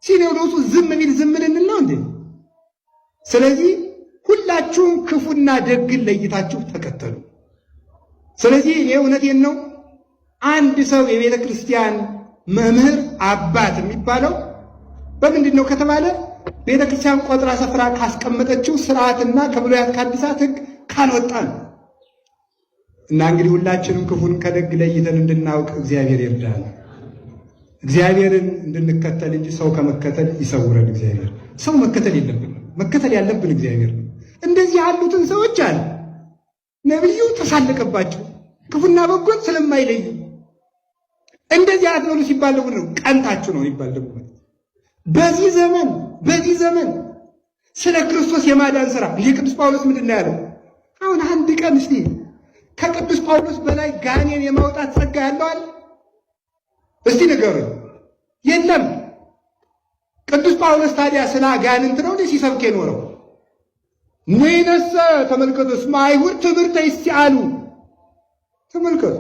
ሲኖዶሱ ዝም ቢል ዝም ልንል ነው እንዴ? ስለዚህ ሁላችሁም ክፉና ደግን ለይታችሁ ተከተሉ። ስለዚህ እኔ እውነቴን ነው፣ አንድ ሰው የቤተ ክርስቲያን መምህር አባት የሚባለው በምንድን ነው ከተባለ ቤተ ክርስቲያን ቆጥራ ሰፍራ ካስቀመጠችው ስርዓትና ከብሉያት ከአዲሳት ሕግ ካልወጣ ነው። እና እንግዲህ ሁላችንም ክፉን ከደግ ለይተን እንድናውቅ እግዚአብሔር ይርዳል። እግዚአብሔርን እንድንከተል እንጂ ሰው ከመከተል ይሰውረን እግዚአብሔር። ሰው መከተል የለብንም፣ መከተል ያለብን እግዚአብሔር ነው። እንደዚህ ያሉትን ሰዎች አለ ነቢዩ ተሳለቀባቸው፣ ክፉና በጎን ስለማይለዩ። እንደዚህ አትበሉ ሲባል ደግሞ ነው ቀንታችሁ ነው ይባል ደግሞ። በዚህ ዘመን ስለ ክርስቶስ የማዳን ሥራ ቅዱስ ጳውሎስ ምንድን ነው ያለው? አሁን አንድ ቀን እስቲ ከቅዱስ ጳውሎስ በላይ ጋኔን የማውጣት ጸጋ ያለው አለ? እስቲ ንገሩኝ። የለም። ቅዱስ ጳውሎስ ታዲያ ስለ አጋንንት ነው እንዴ ሲሰብክ የኖረው? ንሕነሰ ተመልከቱ እስመ አይሁድ ትምህርተ ይስአሉ። ተመልከቱ፣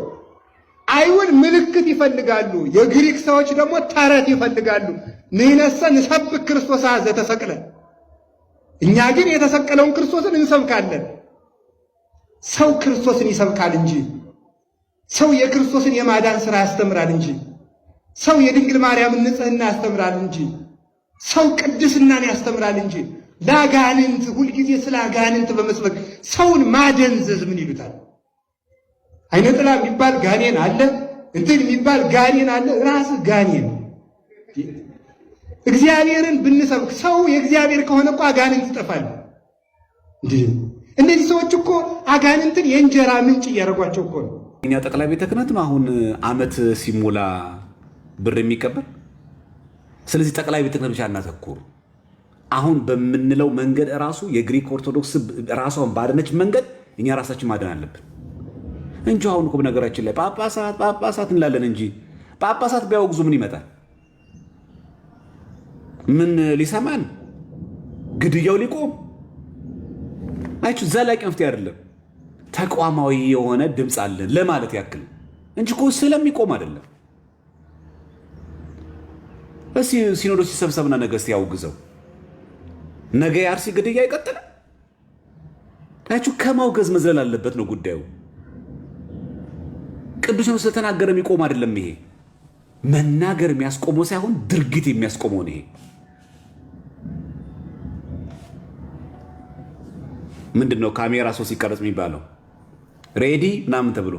አይሁድ ምልክት ይፈልጋሉ፣ የግሪክ ሰዎች ደግሞ ተረት ይፈልጋሉ። ንሕነሰ ንሰብክ ክርስቶስ ዘተሰቅለ፣ እኛ ግን የተሰቀለውን ክርስቶስን እንሰብካለን። ሰው ክርስቶስን ይሰብካል እንጂ፣ ሰው የክርስቶስን የማዳን ሥራ ያስተምራል እንጂ፣ ሰው የድንግል ማርያምን ንጽሕና ያስተምራል እንጂ፣ ሰው ቅድስናን ያስተምራል እንጂ ለአጋንንት ሁልጊዜ ስለ አጋንንት በመስበክ ሰውን ማደንዘዝ ምን ይሉታል? አይነ ጥላ የሚባል ጋኔን አለ፣ እንትን የሚባል ጋኔን አለ። ራስህ ጋኔን። እግዚአብሔርን ብንሰብክ ሰው የእግዚአብሔር ከሆነ እኮ አጋንንት ይጠፋል። እነዚህ ሰዎች እኮ አጋንንትን የእንጀራ ምንጭ እያደረጓቸው እኮ ነው። እኛ ጠቅላይ ቤተ ክህነት ነው አሁን ዓመት ሲሞላ ብር የሚቀበል። ስለዚህ ጠቅላይ ቤተ ክህነት ብቻ እናተኩር። አሁን በምንለው መንገድ ራሱ የግሪክ ኦርቶዶክስ ራሷን ባደነች መንገድ እኛ ራሳችን ማደን አለብን እንጂ አሁን እኮ በነገራችን ላይ ጳጳሳት እንላለን እንጂ ጳጳሳት ቢያወግዙ ምን ይመጣል? ምን ሊሰማን? ግድያው ሊቆም አይችሁ። ዘላቂ መፍትሄ አይደለም። ተቋማዊ የሆነ ድምፅ አለን ለማለት ያክል እንጂ እኮ ስለሚቆም አይደለም። እስኪ ሲኖዶስ ሲሰብሰብና ነገ እስኪ ያውግዘው። ነገ የአርሲ ግድያ አይቀጥልም። ታችሁ ከማውገዝ መዝለል አለበት ነው ጉዳዩ። ቅዱስ ነው ስለተናገረ የሚቆም አይደለም። ይሄ መናገር የሚያስቆመው ሳይሆን ድርጊት የሚያስቆመው ነው። ይሄ ምንድነው? ካሜራ ሰው ሲቀረጽ የሚባለው ሬዲ ምናምን ተብሎ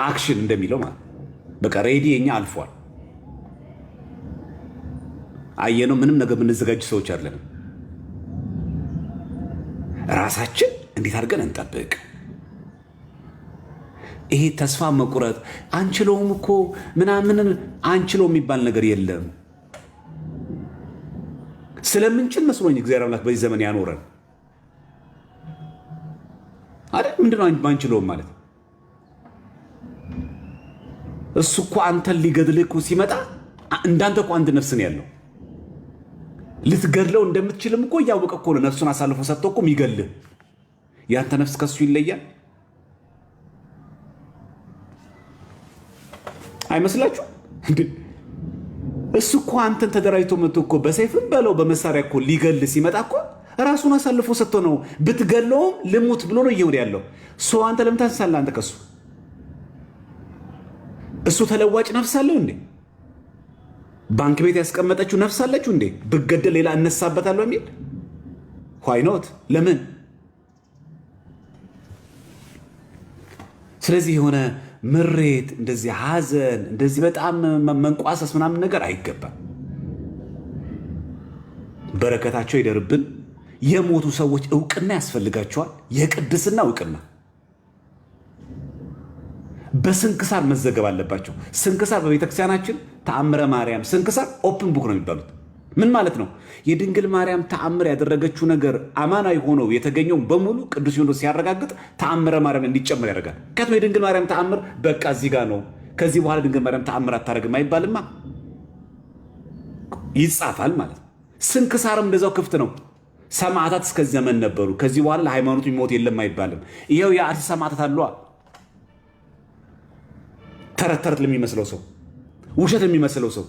አክሽን እንደሚለው ማለት በቃ ሬዲ የኛ አልፏል። አየነው። ምንም ነገር የምንዘጋጅ ሰዎች አይደለንም። ራሳችን እንዴት አድርገን እንጠብቅ? ይሄ ተስፋ መቁረጥ አንችለውም እኮ ምናምን አንችለው የሚባል ነገር የለም። ስለምንችል መስሎኝ እግዚአብሔር አምላክ በዚህ ዘመን ያኖረን አይደል? ምንድነው አንችለውም ማለት? እሱ እኮ አንተን ሊገድልህ እኮ ሲመጣ እንዳንተ እኮ አንድ ነፍስ ነው ያለው። ልትገድለው እንደምትችልም እኮ እያወቀ እኮ ነው ነፍሱን አሳልፎ ሰጥቶ እኮ የሚገልህ። ያንተ ነፍስ ከሱ ይለያል አይመስላችሁ? እሱ እኮ አንተን ተደራጅቶ መጥቶ እኮ በሰይፍም በለው በመሳሪያ እኮ ሊገልህ ሲመጣ እኮ ራሱን አሳልፎ ሰጥቶ ነው። ብትገለውም ልሙት ብሎ ነው እየወደ ያለው። አንተ ለምን ታንሳለህ? አንተ ከሱ እሱ ተለዋጭ ነፍስ አለው እንዴ? ባንክ ቤት ያስቀመጠችው ነፍስ አለችው እንዴ? ብገደል ሌላ እነሳበታለሁ የሚል ኋይኖት ለምን? ስለዚህ የሆነ ምሬት፣ እንደዚህ ሐዘን፣ እንደዚህ በጣም መንቋሰስ ምናምን ነገር አይገባም። በረከታቸው ይደርብን። የሞቱ ሰዎች እውቅና ያስፈልጋቸዋል። የቅድስና እውቅና በስንክሳር መዘገብ አለባቸው። ስንክሳር በቤተክርስቲያናችን ተአምረ ማርያም ስንክሳር ኦፕን ቡክ ነው የሚባሉት። ምን ማለት ነው? የድንግል ማርያም ተአምር ያደረገችው ነገር አማናዊ ሆነው የተገኘው በሙሉ ቅዱስ ሲኖዶስ ሲያረጋግጥ ተአምረ ማርያም እንዲጨምር ያደርጋል። ከቶ የድንግል ማርያም ተአምር በቃ እዚህ ጋር ነው፣ ከዚህ በኋላ ድንግል ማርያም ተአምር አታደርግም አይባልማ፣ ይጻፋል ማለት ነው። ስንክሳርም እንደዛው ክፍት ነው። ሰማዕታት እስከዚህ ዘመን ነበሩ፣ ከዚህ በኋላ ለሃይማኖቱ የሚሞት የለም አይባልም። ይኸው የአርሲ ሰማዕታት አሏ። ተረት ተረት ለሚመስለው ሰው፣ ውሸት ለሚመስለው ሰው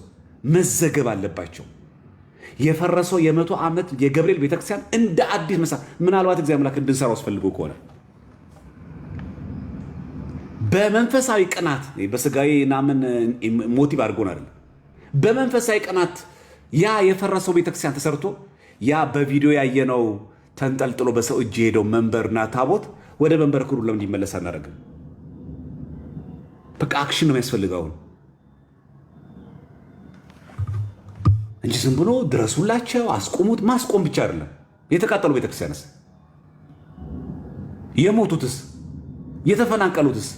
መዘገብ አለባቸው። የፈረሰው የ100 ዓመት የገብርኤል ቤተክርስቲያን እንደ አዲስ መስራት ምናልባት እግዚአብሔር አምላክ እንድንሰራው አስፈልጎ ከሆነ በመንፈሳዊ ቅናት በስጋዊ ናምን ሞቲቭ አድርጎን አይደለም። በመንፈሳዊ ቅናት ያ የፈረሰው ቤተክርስቲያን ተሰርቶ ያ በቪዲዮ ያየነው ተንጠልጥሎ በሰው እጅ ሄደው መንበርና ታቦት ወደ መንበር ክሩ ለምን እንዲመለስ አናደርግም? በቃ አክሽን ነው የሚያስፈልገው እንጂ ዝም ብሎ ድረሱላቸው አስቆሙት ማስቆም ብቻ አይደለም። የተቃጠሉ ቤተክርስቲያንስ፣ የሞቱትስ፣ የተፈናቀሉትስ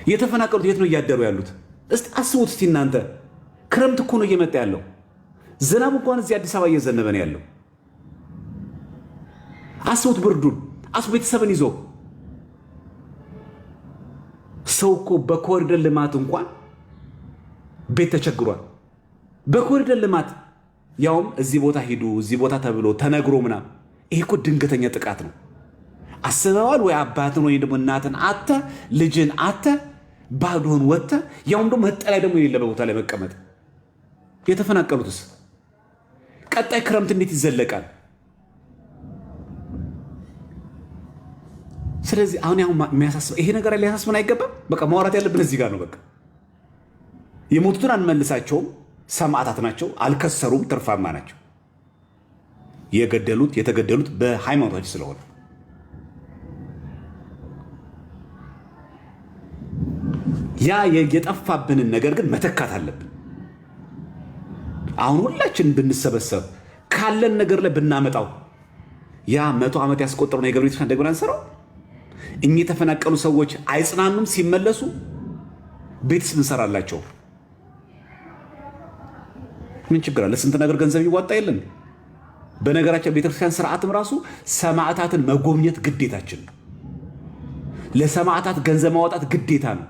የተፈናቀሉት የት ነው እያደሩ ያሉት? እስቲ አስቡት እስቲ እናንተ። ክረምት እኮ ነው እየመጣ ያለው። ዝናብ እንኳን እዚህ አዲስ አበባ እየዘነበ ነው ያለው። አስቡት ብርዱን፣ አስቡ ቤተሰብን ይዞ። ሰው እኮ በኮሪደር ልማት እንኳን ቤት ተቸግሯል። በኮሪደር ልማት ያውም እዚህ ቦታ ሂዱ እዚህ ቦታ ተብሎ ተነግሮ ምናምን። ይሄ እኮ ድንገተኛ ጥቃት ነው። አስበዋል ወይ? አባትን ወይ ደግሞ እናትን አተ ልጅን አተ ባዶን ወተ ያውም ደግሞ መጠለያ ደግሞ የሌለ ቦታ ላይ መቀመጥ። የተፈናቀሉትስ ቀጣይ ክረምት እንዴት ይዘለቃል? ስለዚህ አሁን የሚያሳስበው ይሄ ነገር ሊያሳስበን አይገባም። በቃ ማውራት ያለብን እዚህ ጋር ነው። በቃ የሞቱትን አንመልሳቸውም። ሰማዕታት ናቸው፣ አልከሰሩም፣ ትርፋማ ናቸው። የተገደሉት በሃይማኖታችን ስለሆነ ያ የጠፋብንን ነገር ግን መተካት አለብን። አሁን ሁላችን ብንሰበሰብ ካለን ነገር ላይ ብናመጣው ያ 100 ዓመት ያስቆጠረው የገብርኤል ቤተክርስቲያን እንደገና አንሰራው። እኚህ የተፈናቀሉ ሰዎች አይጽናኑም ሲመለሱ? ቤትስ ምንሰራላቸው? ምን ችግር አለ? ስንት ነገር ገንዘብ ይዋጣ የለን? በነገራችን ቤተክርስቲያን ስርዓትም ራሱ ሰማዕታትን መጎብኘት ግዴታችን ነው። ለሰማዕታት ገንዘብ ማውጣት ግዴታ ነው።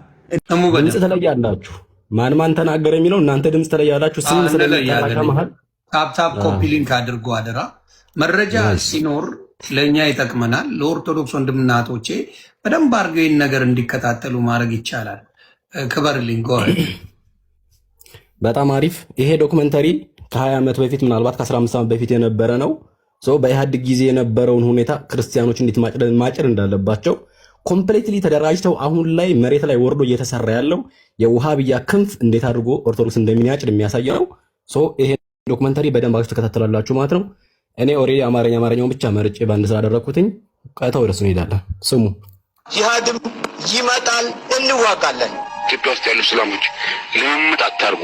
ድምፅ ተለያላችሁ። ማን ተናገረ የሚለው እናንተ ድምፅ ተለያላችሁ። ስም ስለተላከመሃል ታፕ ኮፒ ሊንክ አድርጎ አደራ። መረጃ ሲኖር ለእኛ ይጠቅመናል። ለኦርቶዶክስ ወንድምና እህቶቼ በደንብ አድርገው ይህን ነገር እንዲከታተሉ ማድረግ ይቻላል። ክበርልኝ። በጣም አሪፍ። ይሄ ዶክመንተሪ ከ20 ዓመት በፊት ምናልባት ከ15 ዓመት በፊት የነበረ ነው። በኢህአዴግ ጊዜ የነበረውን ሁኔታ ክርስቲያኖች እንዴት ማጨር እንዳለባቸው ኮምፕሌትሊ ተደራጅተው አሁን ላይ መሬት ላይ ወርዶ እየተሰራ ያለው የውሃብያ ክንፍ እንዴት አድርጎ ኦርቶዶክስ እንደሚያጭድ የሚያሳይ ነው። ይሄ ዶክመንተሪ በደንብ አድርጋችሁ ተከታተላላችሁ ማለት ነው። እኔ ኦሬዲ አማርኛውን ብቻ መርጬ ባንድ ስላደረኩትኝ ቀጥታ ወደሱ እንሄዳለን። ስሙ። ጂሃድም ይመጣል፣ እንዋጋለን። ኢትዮጵያ ውስጥ ያሉ እስላሞች ልምምጥ አታርጉ።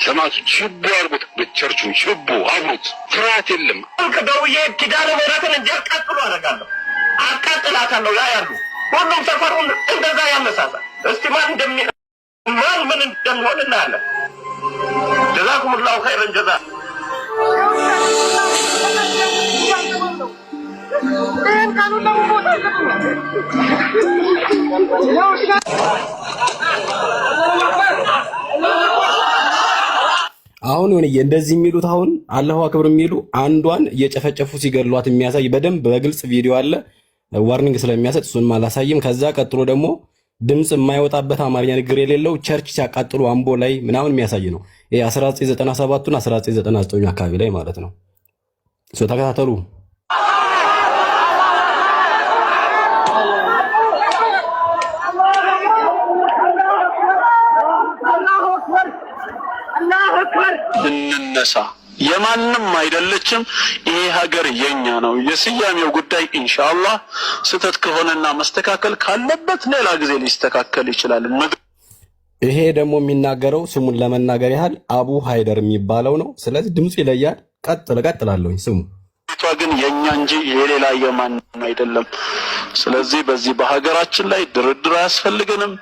ሰማዕቱ ችቦ አርጉት፣ በቸርቹን ችቦ አብሩት። ፍርሃት የለም። ከደውዬ ኪዳነ ምሕረትን እንዲያቃጥሉ አደርጋለሁ፣ አቃጥላታለሁ። ያ ያሉ ሁሉም ሰፈሩን እንደዛ ያመሳሳል። እስቲ ማን ምን እንደሚሆን እናያለን። ጀዛኩሙላሁ ኸይረን ጀዛ። አሁን እንደዚህ የሚሉት አሁን አላሁ አክበር የሚሉ አንዷን እየጨፈጨፉ ሲገድሏት የሚያሳይ በደንብ በግልጽ ቪዲዮ አለ። ዋርኒንግ ስለሚያሰጥ እሱን አላሳይም። ከዛ ቀጥሎ ደግሞ ድምጽ የማይወጣበት አማርኛ ንግግር የሌለው ቸርች ሲያቃጥሉ አምቦ ላይ ምናምን የሚያሳይ ነው። ይሄ 1997ና 1999 አካባቢ ላይ ማለት ነው። ተከታተሉ። እንነሳ። የማንም አይደለችም። ይሄ ሀገር የኛ ነው። የስያሜው ጉዳይ ኢንሻአላህ ስተት ከሆነና መስተካከል ካለበት ሌላ ጊዜ ሊስተካከል ይችላል። ይሄ ደግሞ የሚናገረው ስሙን ለመናገር ያህል አቡ ሃይደር የሚባለው ነው። ስለዚህ ድምፁ ይለያል። ቀጥላለሁኝ። ስሙ ግን የኛ እንጂ የሌላ የማንም አይደለም። ስለዚህ በዚህ በሀገራችን ላይ ድርድር አያስፈልገንም።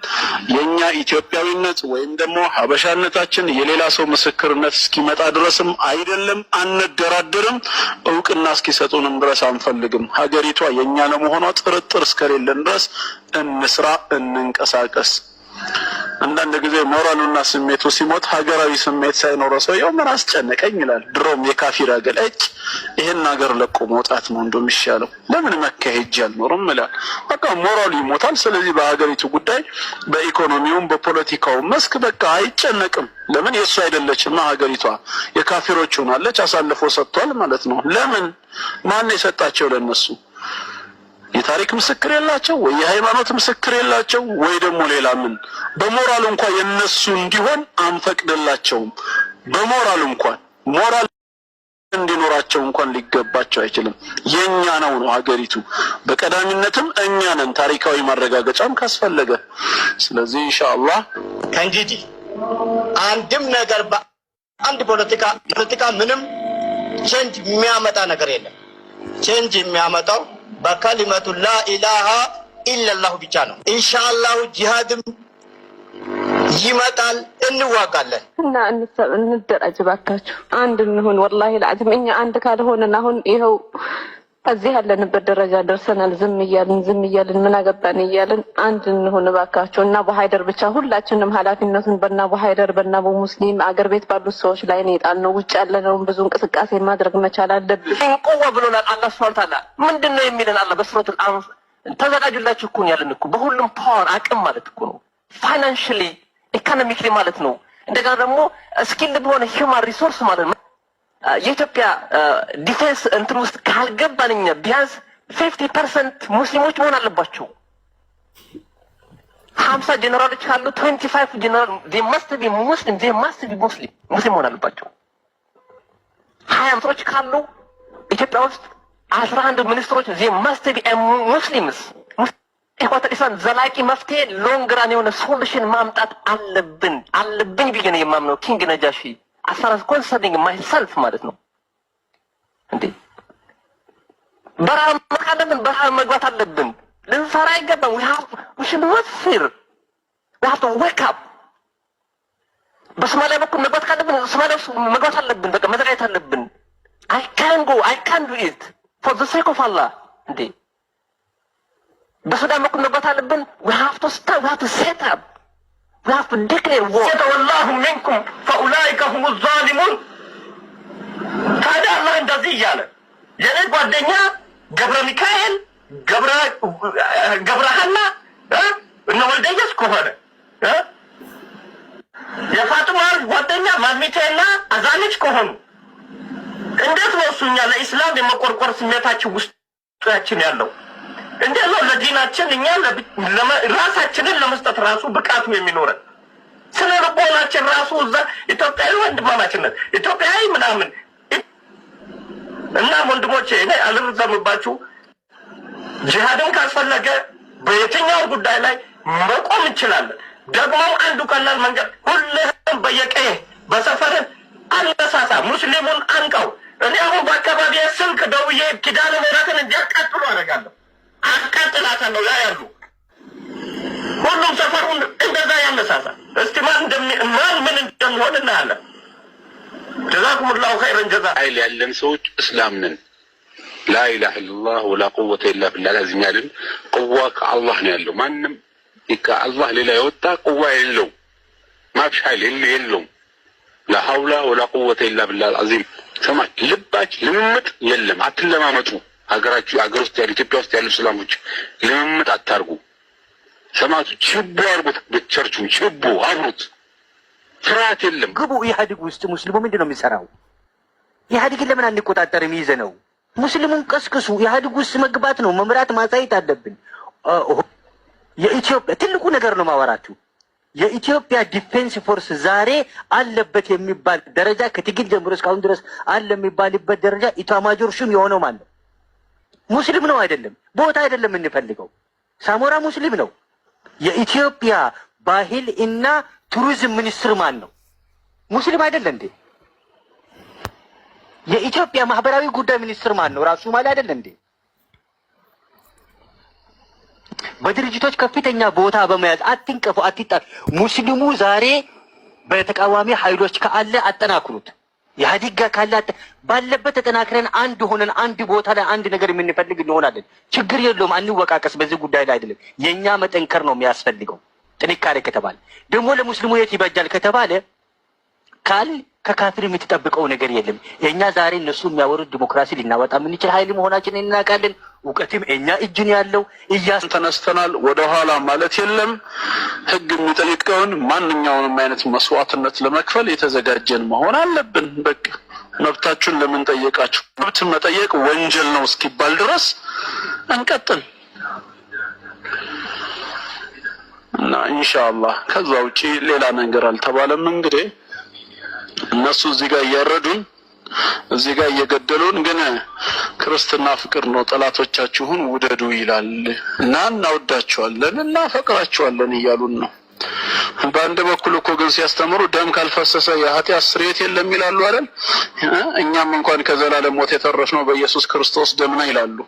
የኛ ኢትዮጵያዊነት ወይም ደግሞ ሀበሻነታችን የሌላ ሰው ምስክርነት እስኪመጣ ድረስም አይደለም፣ አንደራደርም። እውቅና እስኪሰጡንም ድረስ አንፈልግም። ሀገሪቷ የኛ ለመሆኗ ጥርጥር እስከሌለን ድረስ እንስራ፣ እንንቀሳቀስ። አንዳንድ ጊዜ ሞራሉና ስሜቱ ሲሞት ሀገራዊ ስሜት ሳይኖረው ሰውየው ምን አስጨነቀኝ ይላል። ድሮም የካፊር አገል ይሄን ሀገር ለቆ መውጣት ነው እንደሚሻለው። ለምን መካ ሄጄ አልኖርም ይላል። በቃ ሞራሉ ይሞታል። ስለዚህ በሀገሪቱ ጉዳይ በኢኮኖሚውም በፖለቲካውም መስክ በቃ አይጨነቅም። ለምን የእሱ አይደለችማ ሀገሪቷ የካፊሮች ሆናለች። አሳልፎ ሰጥቷል ማለት ነው። ለምን ማን የሰጣቸው ለነሱ? የታሪክ ምስክር የላቸው ወይ የሃይማኖት ምስክር የላቸው ወይ ደግሞ ሌላ ምን? በሞራል እንኳን የነሱ እንዲሆን አንፈቅድላቸውም። በሞራል እንኳን ሞራል እንዲኖራቸው እንኳን ሊገባቸው አይችልም። የኛ ነው ሀገሪቱ። በቀዳሚነትም እኛ ነን፣ ታሪካዊ ማረጋገጫም ካስፈለገ። ስለዚህ ኢንሻአላህ ከእንግዲህ አንድም ነገር በአንድ ፖለቲካ ምንም ቼንጅ የሚያመጣ ነገር የለም። ቼንጅ የሚያመጣው በከሊመቱ ላኢላሃ ኢለላሁ ብቻ ነው። ኢንሻአላህ ጂሃድም ይመጣል፣ እንዋጋለን እና እንደራጅ ባካችሁ፣ አንድ እንሁን። ወላሂ ለአዝም እኛ አንድ ካልሆነን አሁን ይኸው እዚህ ያለንበት ደረጃ ደርሰናል። ዝም እያልን ምን አገባን እያልን አንድ እንሁን ባካችሁ። እና በሃይደር ብቻ ሁላችንም ኃላፊነቱን በእናቡ ሃይደር በእናቡ ሙስሊም አገር ቤት ባሉት ሰዎች ላይ ነው የጣልነው። ውጭ ያለነውን ብዙ እንቅስቃሴ ማድረግ መቻል አለብን። እንቆዋ ብሎናል አላህ ሱብሓነሁ ወተዓላ። ምንድነው የሚለን አላህ በሱረቱል አንፍ? ተዘጋጁላችሁ እኮ ያለን እኮ በሁሉም ፓወር አቅም ማለት እኮ ነው። ፋይናንሻሊ ኢኮኖሚክሊ ማለት ነው። እንደገና ደግሞ ስኪል በሆነ ሂውማን ሪሶርስ ማለት ነው። የኢትዮጵያ ዲፌንስ እንትን ውስጥ ካልገባንኛ ቢያንስ 50% ሙስሊሞች መሆን አለባቸው። 50 ጀነራሎች ካሉ 25 ጀነራል they must be ሙስሊም መሆን አለባቸው። 20 ሚኒስትሮች ካሉ ኢትዮጵያ ውስጥ 11 ሚኒስትሮች they must be ሙስሊምስ። ኢኳተሪሳን ዘላቂ መፍትሄ ሎንግ ራን የሆነ ሶሉሽን ማምጣት አለብን ብዬ ነው የማምነው። ኪንግ ነጃሺ አሳራስ ኮንሰርኒንግ ማይሰልፍ ማለት ነው እንዴ። በረሃ መግባት አለብን። ልንሰራ አይገባም። we should not fear. we have to wake up. በሶማሊያ በኩል መግባት ካለብን ሶማሊያ መግባት አለብን። በቃ መዘጋጀት አለብን። I can't do it for the sake of Allah እንዴ። በሱዳን በኩል መግባት አለብን። we have to start, we have to set up, we have to declare war. ወላሁ ሚንኩም ፈኡላኢከ ሁሙ ዛሊሙን። ታዲያ አላህ እንደዚህ እያለ የኔ ጓደኛ ገብረ ሚካኤል ገብረ ሐና እነ ወልደየስ ከሆነ የፋጡማ ጓደኛ ማሚቴና አዛነች ከሆኑ እንዴት ነው እሱኛ ለኢስላም የመቆርቆር ስሜታችን ውስጣችን ያለው? እንዴት ነው ለዲናችን እኛ ራሳችንን ለመስጠት ራሱ ብቃቱ የሚኖረን? ስለ ልቦናችን ራሱ እዛ ኢትዮጵያዊ ወንድማማችነት ኢትዮጵያዊ ምናምን እና ወንድሞቼ እኔ አልረዘምባችሁ። ጂሃድን ካስፈለገ በየትኛው ጉዳይ ላይ መቆም እንችላለን። ደግሞ አንዱ ቀላል መንገድ ሁሉም በየቀየ በሰፈር አነሳሳ ሙስሊሙን አንቀው። እኔ አሁን በአካባቢ ስልክ ደውዬ ኪዳነ ምሕረትን እንዲያቃጥሉ አደርጋለሁ። አቃጥላታለሁ። ያሉ ሁሉም ሰፈሩን እንደዛ ያነሳሳ። እስቲ ማን ምን እንደሚሆን እናያለን። ጀዛኩሙላሁ ኸይረን ጀዛ። ኃይል ያለን ሰዎች እስላም ነን። ላኢላሀ ኢለላህ ወላ ቁወተ ኢላ ቢላህ ላዚም ያለን ቁዋ ከአላህ ነው ያለው። ማንም ከአላህ ሌላ የወጣ ቁዋ የለው። ማፍሽ ኃይል የለውም። ላ ሐውላ ወላ ቁወተ ኢላ ቢላህ አልዓዚም። ሰማች ልባች ልምምጥ የለም። አትለማመጡ። አገር ውስጥ ያሉ ኢትዮጵያ ውስጥ ያሉ እስላሞች ልምምጥ አታርጉ። ሰማቱ ችቦ አርጉት። በቸርቹን ችቦ አብሩት። ፍርሃት የለም። ግቡ። ኢህአዴግ ውስጥ ሙስሊሙ ምንድን ነው የሚሰራው? ኢህአዴግን ለምን አንቆጣጠርም? ይዘ ነው ሙስሊሙን ቀስቅሱ። ኢህአዴግ ውስጥ መግባት ነው መምራት ማሳየት አለብን። የኢትዮጵያ ትልቁ ነገር ነው ማወራችሁ። የኢትዮጵያ ዲፌንስ ፎርስ ዛሬ አለበት የሚባል ደረጃ ከትግል ጀምሮ እስካሁን ድረስ አለ የሚባልበት ደረጃ ኢታማጆር ሹም የሆነው ማን ነው? ሙስሊም ነው አይደለም? ቦታ አይደለም የምንፈልገው። ሳሞራ ሙስሊም ነው። የኢትዮጵያ ባህል እና ቱሪዝም ሚኒስትር ማን ነው? ሙስሊም አይደለ እንዴ? የኢትዮጵያ ማህበራዊ ጉዳይ ሚኒስትር ማን ነው? ራሱ ማለት አይደለ እንዴ? በድርጅቶች ከፍተኛ ቦታ በመያዝ አትንቀፉ፣ አትጣሉ። ሙስሊሙ ዛሬ በተቃዋሚ ኃይሎች ካለ አጠናክሩት። ኢህአዴግ ካለ ባለበት ተጠናክረን አንድ ሆነን አንድ ቦታ ላይ አንድ ነገር የምንፈልግ እንሆናለን። ችግር የለውም፣ አንወቃቀስ። በዚህ ጉዳይ ላይ አይደለም። የኛ መጠንከር ነው የሚያስፈልገው። ጥንካሬ ከተባለ ደግሞ ለሙስሊሙ የት ይበጃል ከተባለ ካል ከካፊር የምትጠብቀው ነገር የለም። እኛ ዛሬ እነሱ የሚያወሩት ዲሞክራሲ ሊናወጣ የምንችል ኃይል መሆናችን እናውቃለን። እውቀትም እኛ እጅን ያለው ተነስተናል። ወደኋላ ማለት የለም። ህግ የሚጠይቀውን ማንኛውንም አይነት መስዋዕትነት ለመክፈል የተዘጋጀን መሆን አለብን። በቃ መብታችሁን ለምን ጠየቃችሁ? መብት መጠየቅ ወንጀል ነው እስኪባል ድረስ እንቀጥል እና ኢንሻአላህ ከዛ ውጪ ሌላ ነገር አልተባለም። እንግዲህ እነሱ እዚህ ጋር እያረዱን እዚህ ጋር እየገደሉን ግን ክርስትና ፍቅር ነው፣ ጠላቶቻችሁን ውደዱ ይላል እና እናወዳቸዋለን እናፈቅራቸዋለን እያሉን ነው። በአንድ በኩል እኮ ግን ሲያስተምሩ ደም ካልፈሰሰ የኃጢአት ስርየት የለም ይላሉ አይደል? እኛም እንኳን ከዘላለም ሞት የተረፍነው በኢየሱስ ክርስቶስ ደም ነው ይላሉ።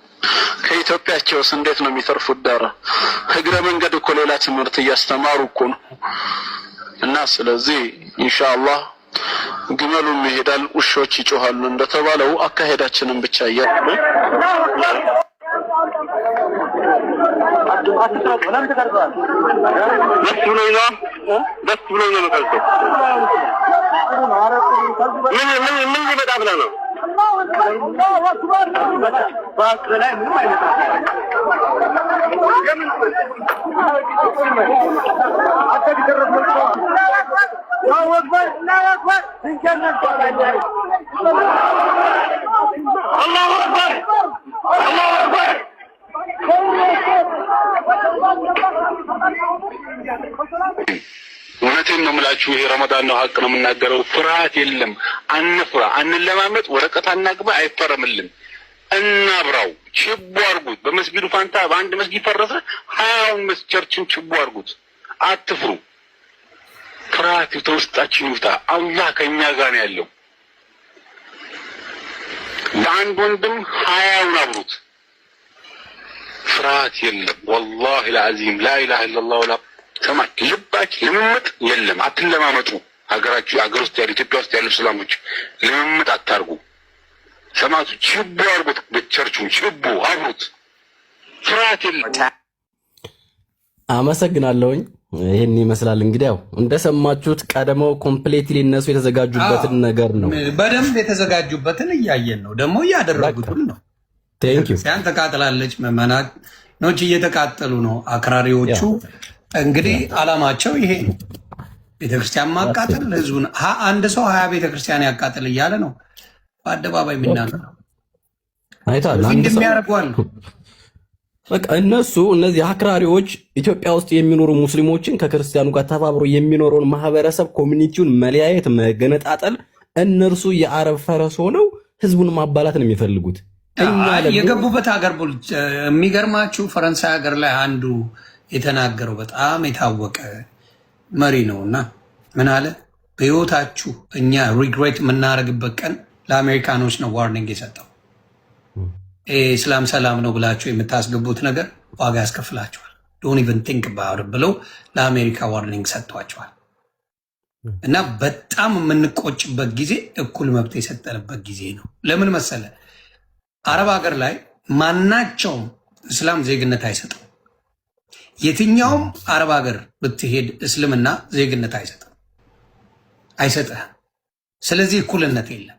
ከኢትዮጵያቸውስ እንዴት ነው የሚተርፉት? ዳራ እግረ መንገድ እኮ ሌላ ትምህርት እያስተማሩ እኮ ነው። እና ስለዚህ ኢንሻአላህ ግመሉም ይሄዳል ውሾች ይጮሃሉ እንደተባለው አካሄዳችንን ብቻ ያያሉ። ደስ ብሎኝ ነው መቀልሰው ምን ሊመጣ ብለህ ነው? አላሁ አክበር አላሁ አክበር። እውነቴን ነው የምላችሁ። ይሄ ረመዳን ነው፣ ሀቅ ነው የምናገረው። ፍርሃት የለም። አንፍራ፣ አንለማመጥ፣ ወረቀት አናግባ፣ አይፈረምልን። እናብራው፣ ችቦ አድርጉት። በመስጊዱ ፋንታ በአንድ መስጊድ ፈረሰ፣ 20 ቸርችን ችቦ አድርጉት። አትፍሩ። ፍርሃት ተውስጣችን ይውጣ። አላህ ከኛ ጋር ነው ያለው። ለአንድ ወንድም 20 አብሩት። ፍርሃት የለም። ወላሂ العظيم لا اله الا الله ولا ሰማች ልባች ልምምጥ የለም። አትለማመጡ። ሀገራችሁ ሀገር ውስጥ ያሉ ኢትዮጵያ ውስጥ ያሉ እስላሞች ልምምጥ አታርጉ። ሰማቱ ችቦ አርጉት። በቸርቹ ችቦ አብሩት። ፍርሃት የለም። አመሰግናለሁኝ። ይሄን ይመስላል እንግዲህ ያው እንደሰማችሁት ቀደመው ኮምፕሊትሊ እነሱ የተዘጋጁበትን ነገር ነው በደንብ የተዘጋጁበትን እያየን ነው። ደግሞ እያደረጉትን ነው። ቴንክ ዩ ሲያን ተቃጥላለች። መመናት ኖች እየተቃጠሉ ነው አክራሪዎቹ። እንግዲህ አላማቸው ይሄ ነው። ቤተክርስቲያን ማቃጠል፣ ህዝቡን አንድ ሰው 20 ቤተክርስቲያን ያቃጥል እያለ ነው በአደባባይ የሚናገረው። አይታል እንደሚያደርጓል። በቃ እነሱ እነዚህ አክራሪዎች ኢትዮጵያ ውስጥ የሚኖሩ ሙስሊሞችን ከክርስቲያኑ ጋር ተባብሮ የሚኖረውን ማህበረሰብ ኮሚኒቲውን መለያየት፣ መገነጣጠል፣ እነርሱ የአረብ ፈረስ ሆነው ህዝቡን ማባላት ነው የሚፈልጉት። የገቡበት ሀገር የሚገርማችሁ ፈረንሳይ ሀገር ላይ አንዱ የተናገረው በጣም የታወቀ መሪ ነውና ምን አለ? በህይወታችሁ እኛ ሪግሬት የምናደርግበት ቀን ለአሜሪካኖች ነው ዋርኒንግ የሰጠው። እስላም ሰላም ነው ብላችሁ የምታስገቡት ነገር ዋጋ ያስከፍላችኋል። ዶንት ኢቨን ቲንክ አባውት ብለው ለአሜሪካ ዋርኒንግ ሰጥቷቸዋል። እና በጣም የምንቆጭበት ጊዜ እኩል መብት የሰጠንበት ጊዜ ነው። ለምን መሰለ? አረብ ሀገር ላይ ማናቸውም እስላም ዜግነት አይሰጥም። የትኛውም አረብ ሀገር ብትሄድ እስልምና ዜግነት አይሰጥም፣ አይሰጥህም። ስለዚህ እኩልነት የለም።